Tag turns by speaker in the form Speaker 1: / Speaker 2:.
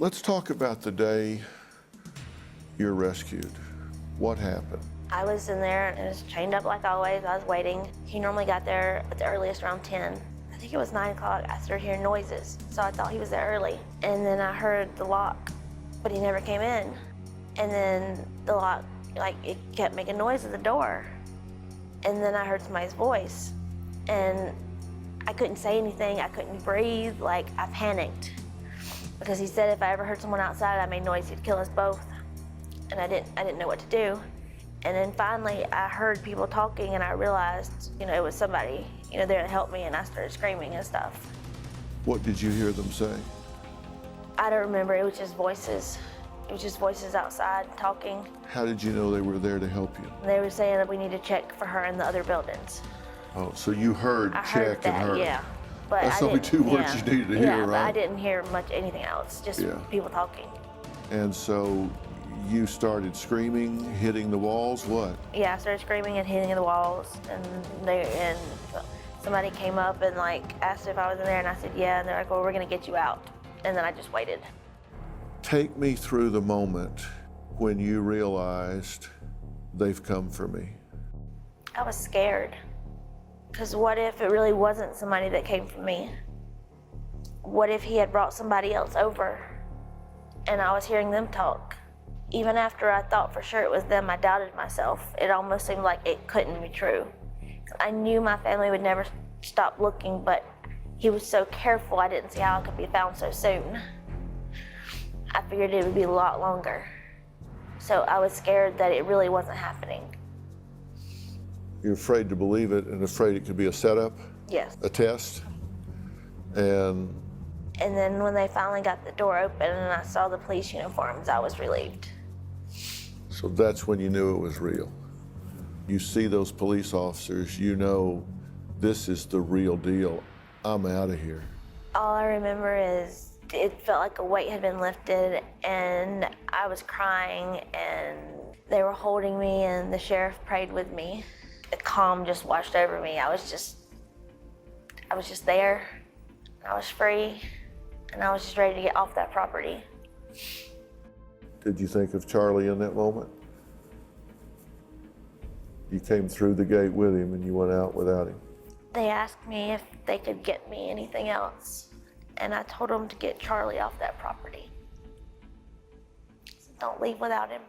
Speaker 1: Let's talk about the day you're rescued. What happened?
Speaker 2: I was in there and it was chained up like always. I was waiting. He normally got there at the earliest around 10. I think it was 9 o'clock. I started hearing noises, so I thought he was there early. And then I heard the lock, but he never came in. And then the lock, like, it kept making noise at the door. And then I heard somebody's voice. And I couldn't say anything. I couldn't breathe. Like, I panicked. Because he said if I ever heard someone outside, I made noise, he'd kill us both. And I didn't know what to do. And then finally, I heard people talking, and I realized, it was somebody, there to help me, and I started screaming and stuff.
Speaker 1: What did you hear them say?
Speaker 2: I don't remember. It was just voices. It was just voices outside talking.
Speaker 1: How did you know they were there to help you?
Speaker 2: They were saying that we need to check for her in the other buildings.
Speaker 1: Oh, so you heard check and heard.
Speaker 2: Yeah. But
Speaker 1: that's only 2 words you needed to hear, right?
Speaker 2: But I didn't hear much anything else, just people talking.
Speaker 1: And so you started screaming, hitting the walls, what?
Speaker 2: Yeah, I started screaming and hitting the walls, and somebody came up and asked if I was in there, and I said yeah, and they're like, well, we're gonna get you out. And then I just waited.
Speaker 1: Take me through the moment when you realized they've come for me.
Speaker 2: I was scared, because what if it really wasn't somebody that came for me? What if he had brought somebody else over and I was hearing them talk? Even after I thought for sure it was them, I doubted myself. It almost seemed like it couldn't be true. I knew my family would never stop looking, but he was so careful, I didn't see how it could be found so soon. I figured it would be a lot longer. So I was scared that it really wasn't happening.
Speaker 1: You're afraid to believe it and afraid it could be a setup?
Speaker 2: Yes.
Speaker 1: A test? And
Speaker 2: then when they finally got the door open and I saw the police uniforms, I was relieved.
Speaker 1: So that's when you knew it was real. You see those police officers, you know this is the real deal. I'm out of here.
Speaker 2: All I remember is it felt like a weight had been lifted, and I was crying, and they were holding me, and the sheriff prayed with me. The calm just washed over me. I was just there. I was free, and I was just ready to get off that property.
Speaker 1: Did you think of Charlie in that moment? You came through the gate with him and you went out without him.
Speaker 2: They asked me if they could get me anything else, and I told them to get Charlie off that property. Don't leave without him.